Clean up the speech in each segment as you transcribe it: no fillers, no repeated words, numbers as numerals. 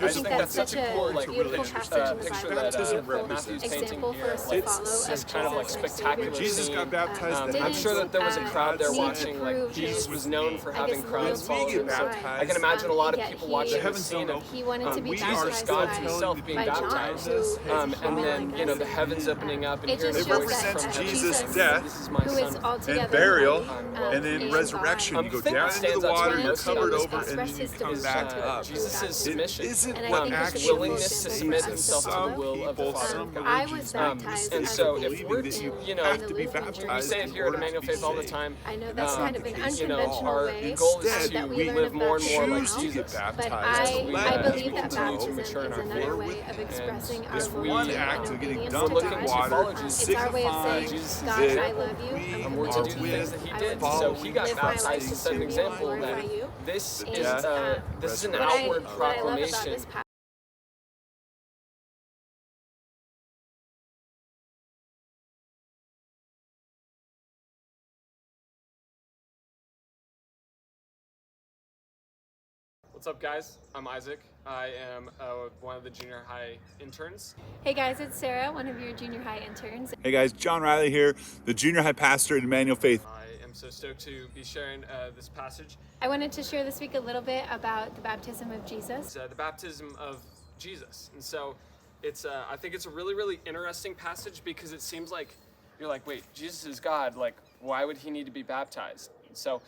I think that's such a cool, like, beautiful passage in the picture Bible. that Matthew's painting here. It's kind of like spectacular. Jesus got baptized. I'm sure that there was a crowd there watching. Like, Jesus was known for having crowds follow him. So I can imagine a lot of people watching the scene of he wanted to be Jesus, God himself, being baptized, and then the heavens opening up and hearing the voice from heaven. Jesus' death and burial, and then resurrection. You go down into the water, you're covered over, and then you come back up. Jesus' submission. Isn't what actually willingness to submit himself to the will of the Father. I was baptized and so if we're, have to be baptized, we say it here at Emmanuel Faith all the time. I know that's kind of an unconventional way our goal is that to we live more and more like now, Jesus. but I believe that baptism is another way of expressing our loyalty and obedience to God. It's our way of saying, God, I love you, I'm we're to do the things that he did. So he got baptized to set an example that this is an outward proclamation. What's up, guys? I'm Isaac. I am one of the junior high interns. Hey guys, it's Sarah, one of your junior high interns. Hey guys, John Riley here, the junior high pastor at Emmanuel Faith. I am so stoked to be sharing this passage. I wanted to share this week a little bit about the baptism of Jesus. The baptism of Jesus. And so it's I think it's a really, really interesting passage because it seems like you're like, wait, Jesus is God. Like, why would he need to be baptized? And so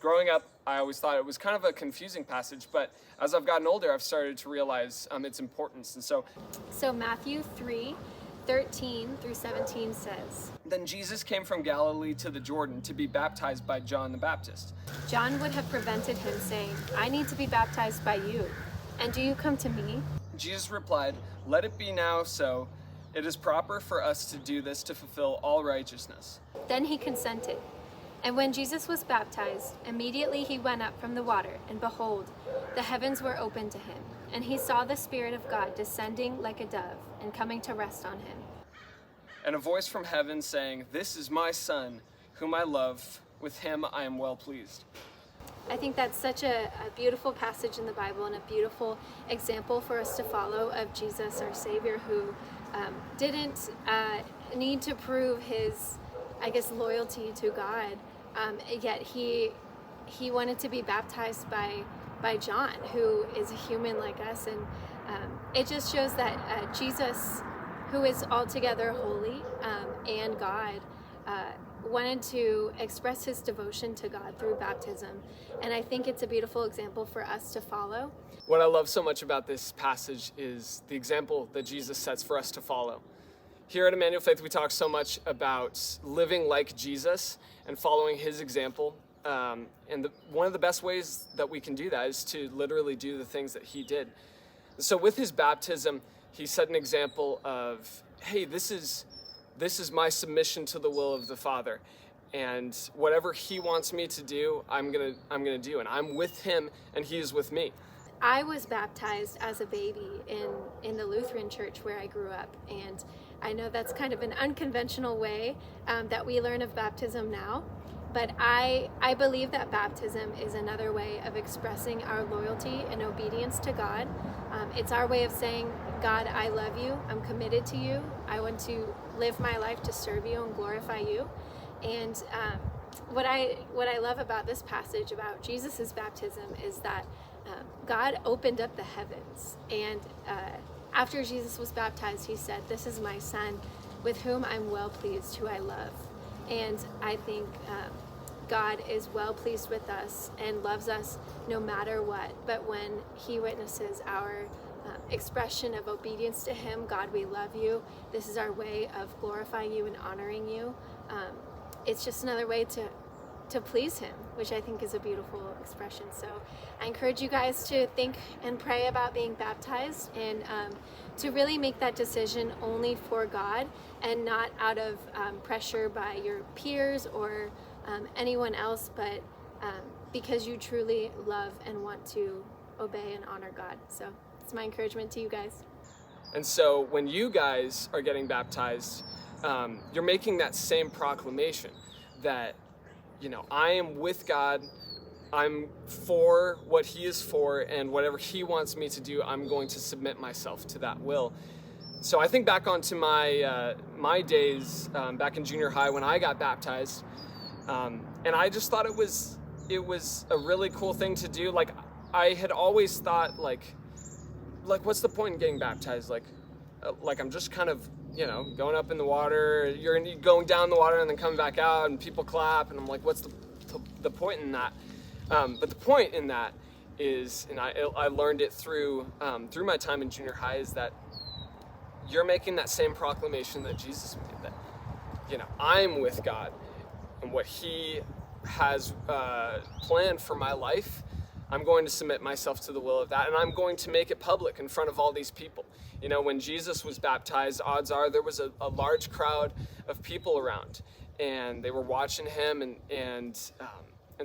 growing up, I always thought it was kind of a confusing passage, but as I've gotten older, I've started to realize its importance. And so Matthew 3:13 through 17 says, Then Jesus came from Galilee to the Jordan to be baptized by John the Baptist. John would have prevented him, saying, I need to be baptized by you, and do you come to me? Jesus replied, Let it be now so. It is proper for us to do this to fulfill all righteousness. Then he consented. And when Jesus was baptized, immediately he went up from the water, and behold, the heavens were opened to him, and he saw the Spirit of God descending like a dove and coming to rest on him. And a voice from heaven saying, This is my Son, whom I love. With him I am well pleased. I think that's such a beautiful passage in the Bible and a beautiful example for us to follow of Jesus, our Savior, who didn't need to prove his, loyalty to God. Yet he wanted to be baptized by John, who is a human like us, and it just shows that Jesus, who is altogether holy and God, wanted to express his devotion to God through baptism, and I think it's a beautiful example for us to follow. What I love so much about this passage is the example that Jesus sets for us to follow. Here at Emmanuel Faith, we talk so much about living like Jesus and following his example. One of the best ways that we can do that is to literally do the things that he did. So with his baptism, he set an example of, hey, this is my submission to the will of the Father. And whatever he wants me to do, I'm gonna do. And I'm with him and he is with me. I was baptized as a baby in the Lutheran church where I grew up, and I know that's kind of an unconventional way that we learn of baptism now, but I believe that baptism is another way of expressing our loyalty and obedience to God. It's our way of saying, God, I love you, I'm committed to you, I want to live my life to serve you and glorify you. And what I love about this passage about Jesus's baptism is that God opened up the heavens, and after Jesus was baptized, he said, This is my Son, with whom I'm well pleased, who I love. And I think God is well pleased with us and loves us no matter what. But when he witnesses our expression of obedience to him, God, we love you, this is our way of glorifying you and honoring you, it's just another way to please him, which I think is a beautiful expression. So I encourage you guys to think and pray about being baptized, and to really make that decision only for God and not out of pressure by your peers or anyone else, but because you truly love and want to obey and honor God. So it's my encouragement to you guys. And so when you guys are getting baptized, you're making that same proclamation that, I am with God, I'm for what he is for, and whatever he wants me to do, I'm going to submit myself to that will. So I think back onto my days back in junior high when I got baptized, and I just thought it was a really cool thing to do. Like, I had always thought, like what's the point in getting baptized? Like I'm just kind of, going up in the water. You're going down the water and then coming back out, and people clap, and I'm like, what's the point in that? But the point in that is, and I learned it through my time in junior high, is that you're making that same proclamation that Jesus made, that, I'm with God, and what he has planned for my life, I'm going to submit myself to the will of that, and I'm going to make it public in front of all these people. When Jesus was baptized, odds are there was a large crowd of people around, and they were watching him, and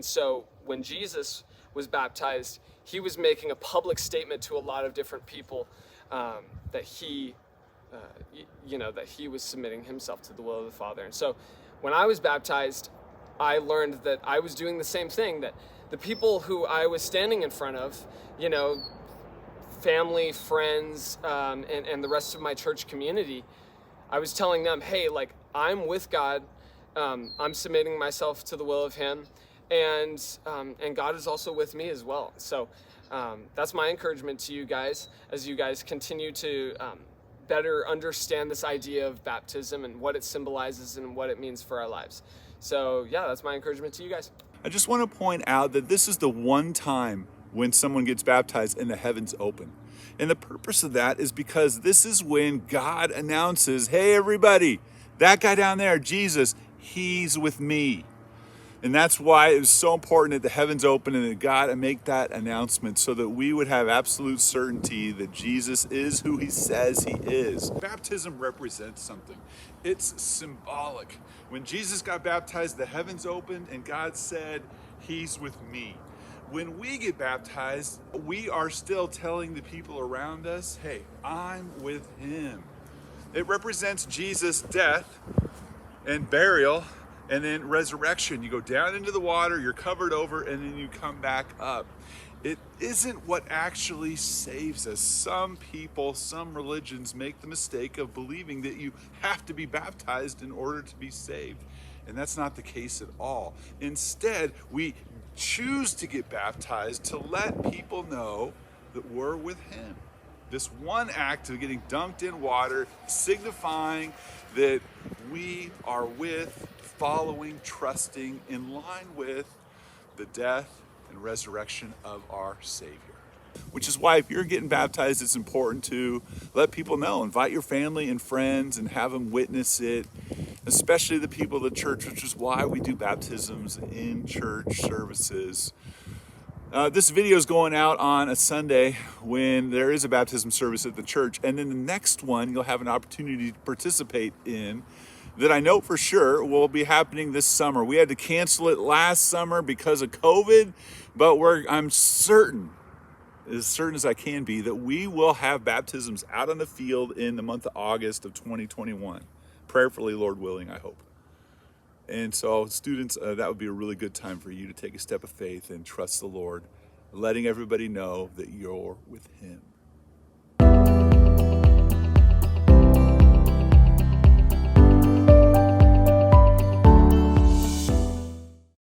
so when Jesus was baptized, he was making a public statement to a lot of different people that he was submitting himself to the will of the Father. And so when I was baptized, I learned that I was doing the same thing, that the people who I was standing in front of, family, friends, and the rest of my church community, I was telling them, hey, I'm with God, I'm submitting myself to the will of him, and God is also with me as well. So that's my encouragement to you guys, as you guys continue to better understand this idea of baptism and what it symbolizes and what it means for our lives. So yeah, that's my encouragement to you guys. I just want to point out that this is the one time when someone gets baptized and the heavens open. And the purpose of that is because this is when God announces, hey everybody, that guy down there, Jesus, he's with me. And that's why it was so important that the heavens open and that God make that announcement, so that we would have absolute certainty that Jesus is who he says he is. Baptism represents something. It's symbolic. When Jesus got baptized, the heavens opened and God said, he's with me. When we get baptized, we are still telling the people around us, hey, I'm with him. It represents Jesus' death and burial, and then resurrection. You go down into the water, you're covered over, and then you come back up. It isn't what actually saves us. Some people, some religions make the mistake of believing that you have to be baptized in order to be saved. And that's not the case at all. Instead, we choose to get baptized to let people know that we're with him. This one act of getting dunked in water, signifying that we are with, following, trusting, in line with the death and resurrection of our Savior. Which is why if you're getting baptized, it's important to let people know. Invite your family and friends and have them witness it, especially the people of the church, which is why we do baptisms in church services. This video is going out on a Sunday when there is a baptism service at the church, and then the next one you'll have an opportunity to participate in that I know for sure will be happening this summer. We had to cancel it last summer because of COVID, but I'm certain, as certain as I can be, that we will have baptisms out on the field in the month of August of 2021. Prayerfully, Lord willing, I hope. And so students, that would be a really good time for you to take a step of faith and trust the Lord, letting everybody know that you're with him.